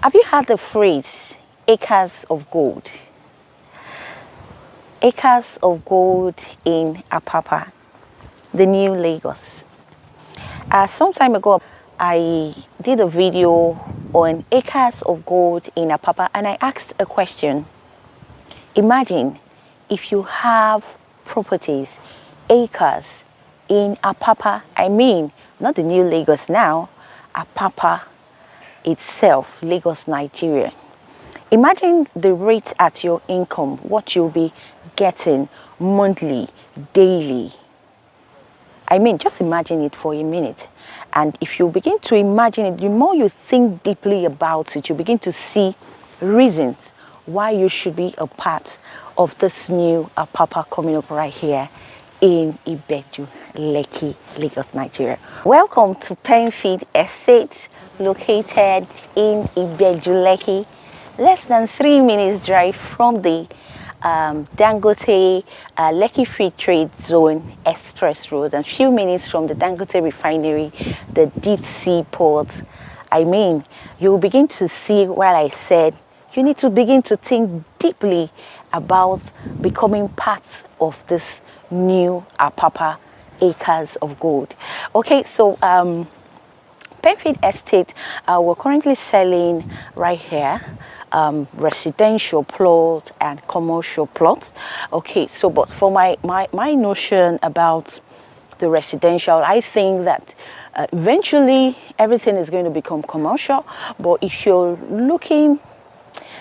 Have you heard the phrase, acres of gold? Acres of gold in Apapa, the new Lagos. Some time ago, I did a video on acres of gold in Apapa, and I asked a question. Imagine if you have properties, acres in Apapa, I mean, not the new Lagos now, Apapa itself, Lagos, Nigeria. Imagine the rate at your income, what you'll be getting monthly, daily. I mean, just imagine it for a minute. And if you begin to imagine it, the more you think deeply about it, you begin to see reasons why you should be a part of this new Apapa coming up right here in Ibeju-Lekki, Lagos, Nigeria. Welcome to Penfield Estate, located in Ibeju-Lekki, less than 3 minutes drive from the Dangote Lekki Free Trade Zone express road, and few minutes from the Dangote Refinery, the deep sea port. I mean, you will begin to see while I said you need to begin to think deeply about becoming part of this new Apapa acres of gold. Okay, so Penfield Estate, we're currently selling right here residential plots and commercial plots. Okay, so but for my notion about the residential, I think that eventually everything is going to become commercial. But if you're looking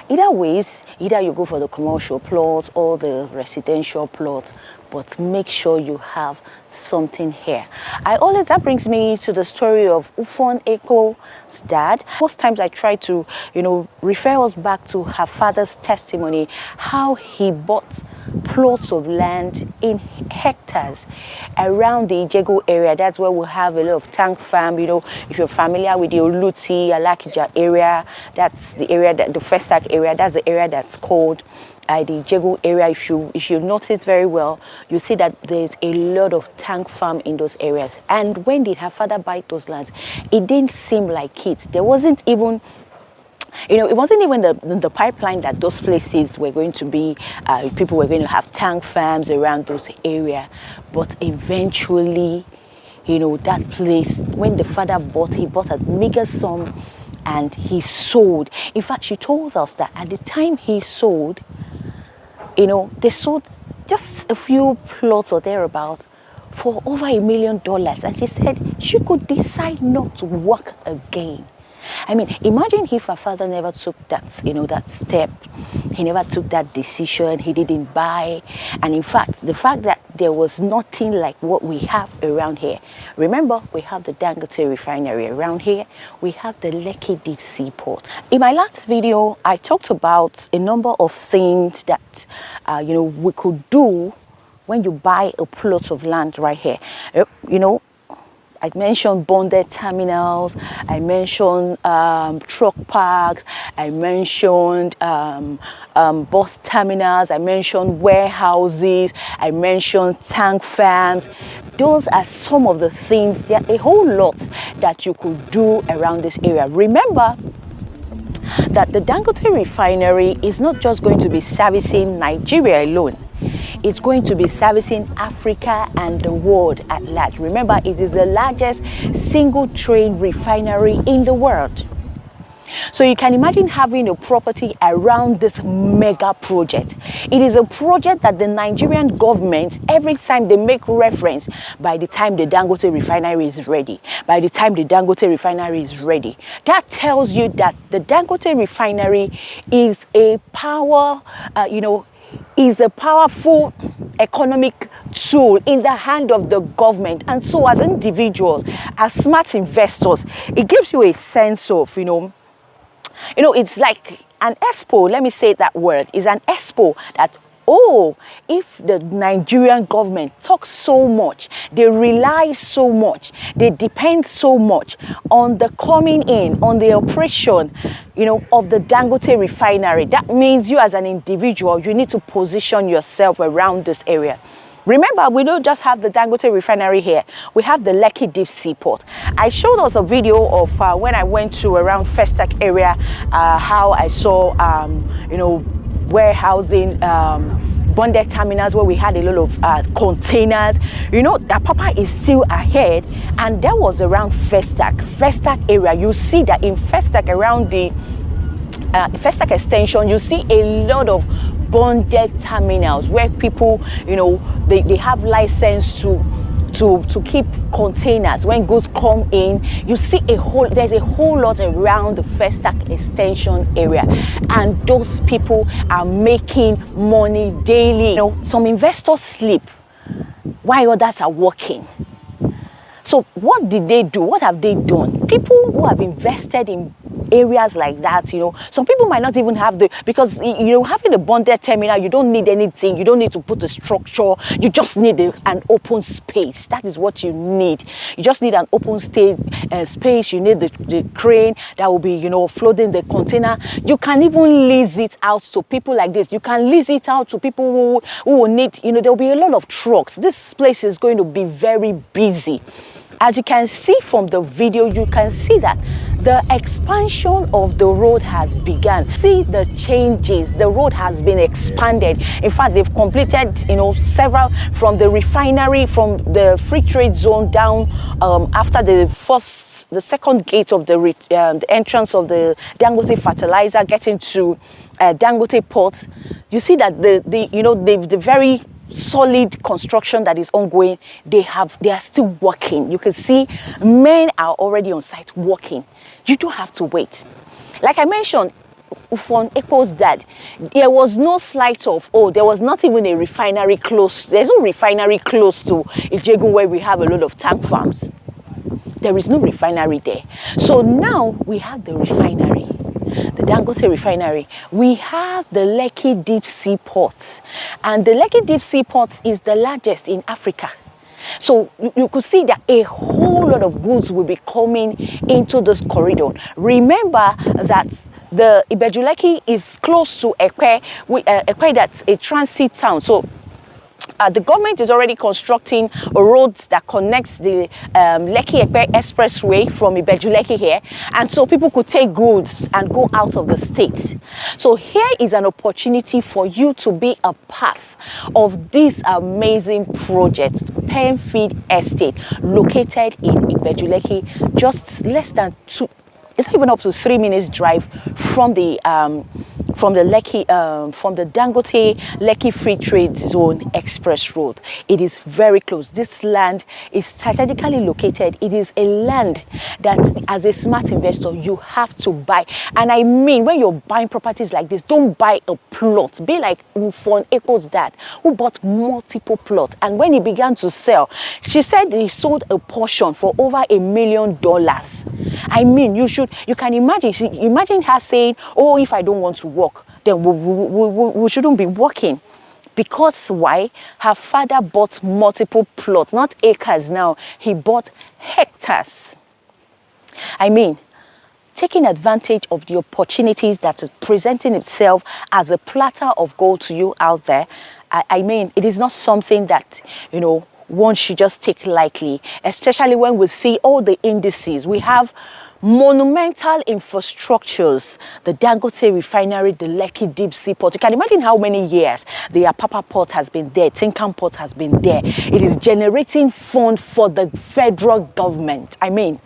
either ways, either you go for the commercial plot or the residential plot, but make sure you have something here. That brings me to the story of Ufon Eko's dad. Most times I try to, refer us back to her father's testimony, how he bought plots of land in hectares around the Ijebu area. That's where we have a lot of tank farm. If you're familiar with the Oluti, Alakija area, that's the area, that the Festac area, that's the area that's called the Ijebu area. If you notice very well, you see that there's a lot of tank farm in those areas. And when did her father buy those lands? It didn't seem like it. There wasn't even, it wasn't even the pipeline that those places were going to be, people were going to have tank farms around those areas. But eventually, that place, when the father bought, he bought a meager sum and he sold. In fact, she told us that at the time he sold, they sold just a few plots or thereabout for over $1 million. And she said she could decide not to work again. I mean, imagine if her father never took that, that step. He never took that decision. He didn't buy. And in fact, the fact that there was nothing like what we have around here. Remember, we have the Dangote Refinery around here. We have the Lekki Deep Sea Port. In my last video, I talked about a number of things that, we could do when you buy a plot of land right here. I mentioned bonded terminals, I mentioned truck parks, I mentioned bus terminals, I mentioned warehouses, I mentioned tank farms. Those are some of the things, there are a whole lot that you could do around this area. Remember that the Dangote Refinery is not just going to be servicing Nigeria alone. It's going to be servicing Africa and the world at large. Remember, it is the largest single train refinery in the world. So you can imagine having a property around this mega project. It is a project that the Nigerian government, every time they make reference, by the time the Dangote Refinery is ready, by the time the Dangote Refinery is ready, that tells you that the Dangote Refinery is a is a powerful economic tool in the hand of the government. And so as individuals, as smart investors, it gives you a sense of, it's like an expo. Let me say that word is an expo that, if the Nigerian government talks so much, they rely so much, they depend so much on the coming in, on the operation, of the Dangote Refinery. That means you as an individual, you need to position yourself around this area. Remember, we don't just have the Dangote Refinery here. We have the Lekki Deep Sea Port. I showed us a video of when I went to around Festac area, how I saw, you know, warehousing, bonded terminals where we had a lot of containers. You know, Apapa is still ahead, and that was around Festac area. You see that in Festac, around the Festac extension, you see a lot of bonded terminals where people, you know, they have license to keep containers. When goods come in, you see there's a whole lot around the Festac extension area, and those people are making money daily. You know, some investors sleep while others are working. So what did they do? What have they done? People who have invested in areas like that, you know, some people might not even have because, you know, having a bonded terminal, you don't need anything. You don't need to put a structure. You just need an open space. That is what you need. You just need an open space. You need the crane that will be, you know, floating the container. You can even lease it out to people like this. You can lease it out to people who will need, you know, there will be a lot of trucks. This place is going to be very busy. As you can see from the video, you can see that the expansion of the road has begun. See the changes. The road has been expanded. In fact, they've completed, you know, several from the refinery, from the free trade zone down after the second gate of the entrance of the Dangote fertilizer, getting to Dangote port. You see that the very solid construction that is ongoing, they are still working. You can see men are already on site working. You don't have to wait. Like I mentioned, from Echo's dad, there was no slight of, there was not even a refinery close. There's no refinery close to Ijegun where we have a lot of tank farms. There is no refinery there. So now we have the refinery, the Dangote Refinery. We have the Lekki Deep Sea Port, and the Lekki Deep Sea Port is the largest in Africa. So you could see that a whole lot of goods will be coming into this corridor. Remember that the Ibeju-Lekki is close to Ekwe. Ekwe, that's a transit town. So the government is already constructing a road that connects the Lekki-Ekpe Expressway from Ibeju-Lekki here, and so people could take goods and go out of the state. So here is an opportunity for you to be a part of this amazing project, Penfield Estate, located in Ibeju-Lekki, just less than it's not even up to 3 minutes drive from the Lekki, from the Dangote Lekki Free Trade Zone Express Road. It is very close. This land is strategically located. It is a land that, as a smart investor, you have to buy. And I mean, when you're buying properties like this, don't buy a plot. Be like Ufon Echo's dad, who bought multiple plots. And when he began to sell, she said he sold a portion for over $1 million. I mean, you can imagine. Imagine her saying, "Oh, if I don't want to work, then we shouldn't be working." Because why? Her father bought multiple plots, not acres now. He bought hectares. I mean, taking advantage of the opportunities that is presenting itself as a platter of gold to you out there. I mean, it is not something that, you know, one should just take lightly, especially when we see all the indices. We have monumental infrastructures, the Dangote Refinery, the Lekki Deep Sea Port. You can imagine how many years the Apapa Port has been there, Tinkan Port has been there. It is generating funds for the federal government. I mean,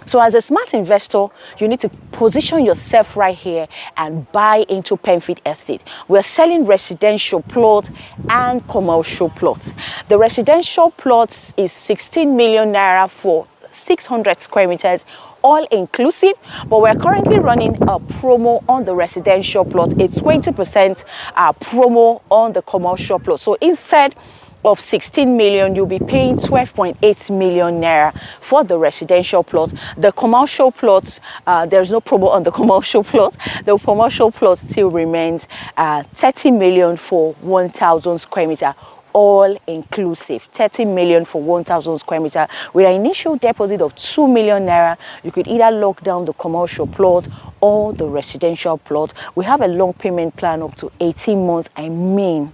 so as a smart investor, you need to position yourself right here and buy into Penfield Estate. We're selling residential plots and commercial plots. The residential plots is 16 million naira for 600 square meters, all inclusive, but we're currently running a promo on the residential plot. It's 20% promo on the commercial plot. So instead of 16 million, you'll be paying 12.8 million naira for the residential plot. The commercial plots, there's no promo on the commercial plot. The commercial plot still remains 30 million for 1,000 square meter, all inclusive. 30 million for 1,000 square meter with an initial deposit of 2 million naira. You could either lock down the commercial plot or the residential plot. We have a long payment plan up to 18 months. I mean,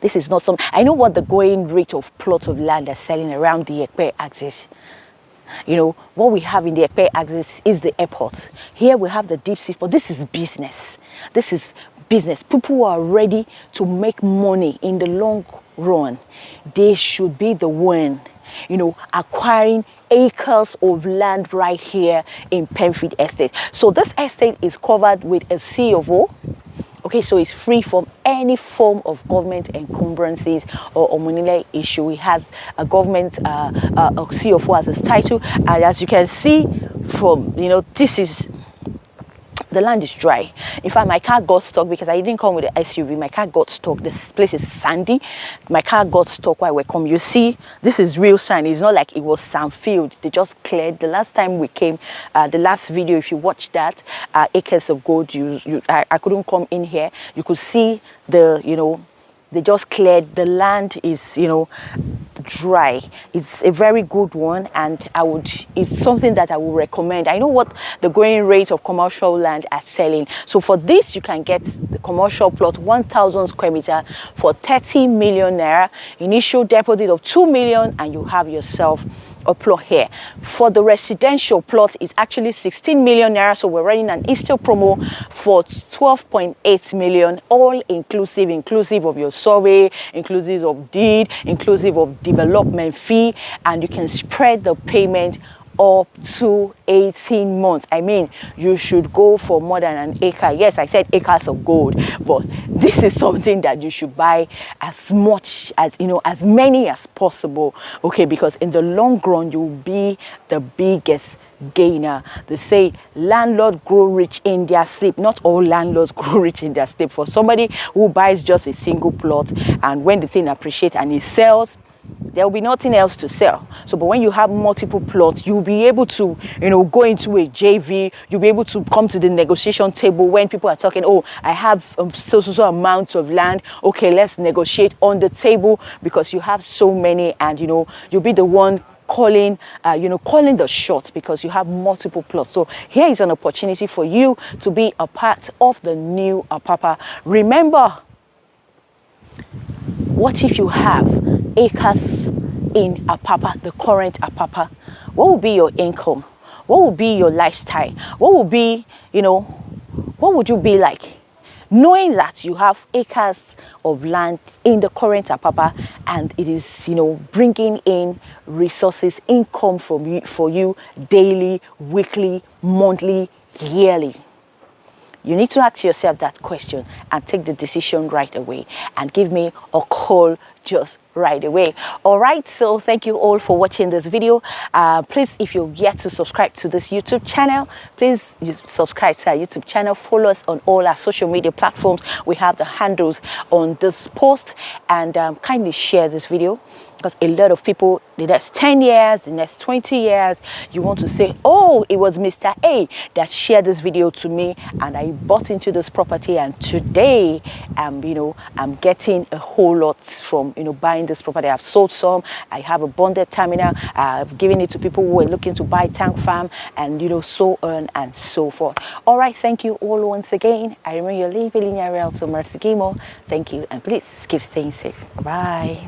This is not some. I know what the going rate of plot of land are selling around the Ekpe axis. You know, what we have in the Ekpe axis is the airport. Here we have the deep sea, but this is business. This is business. People who are ready to make money in the long run, they should be the one, you know, acquiring acres of land right here in Penfield Estate. So this estate is covered with a C of O. Okay, so it's free from any form of government encumbrances or omunile issue. It has a government a CFO as its title, and as you can see from, you know, this is, the land is dry. In fact, my car got stuck because I didn't come with the SUV. My car got stuck. This place is sandy. My car got stuck while we come. You see, this is real sand. It's not like it was sandfield. They just cleared. The last time we came, the last video, if you watch that, acres of gold, I couldn't come in here. You could see the, you know, they just cleared. The land is, you know, dry. It's a very good one, and it's something that I would recommend. I know what the going rate of commercial land are selling. So for this, you can get the commercial plot 1,000 square meter for 30 million naira, initial deposit of 2 million, and you have yourself a plot here. For the residential plot, is actually 16 million naira, so we're running an Easter promo for 12.8 million, all inclusive of your survey, inclusive of deed, inclusive of development fee, and you can spread the payment up to 18 months. I mean, you should go for more than an acre. Yes, I said acres of gold, but this is something that you should buy as much as, you know, as many as possible. Okay, because in the long run, you'll be the biggest gainer. They say landlords grow rich in their sleep. Not all landlords grow rich in their sleep. For somebody who buys just a single plot, and when the thing appreciates and it sells, there will be nothing else to sell. So, but when you have multiple plots, you'll be able to, you know, go into a JV. You'll be able to come to the negotiation table when people are talking, oh, I have so amount of land. Okay, let's negotiate on the table, because you have so many, and, you know, you'll be the one calling the shots, because you have multiple plots. So here is an opportunity for you to be a part of the new Apapa. Remember, what if you have acres in Apapa, the current Apapa? What will be your income? What will be your lifestyle? What will be, you know, what would you be like knowing that you have acres of land in the current Apapa, and it is, you know, bringing in resources, income for you daily, weekly, monthly, yearly? You need to ask yourself that question and take the decision right away, and give me a call just right away. All right, so thank you all for watching this video. Please, if you're yet to subscribe to this YouTube channel, please subscribe to our YouTube channel. Follow us on all our social media platforms. We have the handles on this post, and kindly share this video, because a lot of people, the next 10 years, the next 20 years, you want to say, oh, it was Mr. A that shared this video to me, and I bought into this property, and today you know, I'm getting a whole lot from, you know, buying this property. I've sold some. I have a bonded terminal. I've given it to people who are looking to buy tank farm, and, you know, so on and so forth. All right, thank you all once again. I remember your living in Realto Mercy Gimo. Thank you, and please keep staying safe. Bye.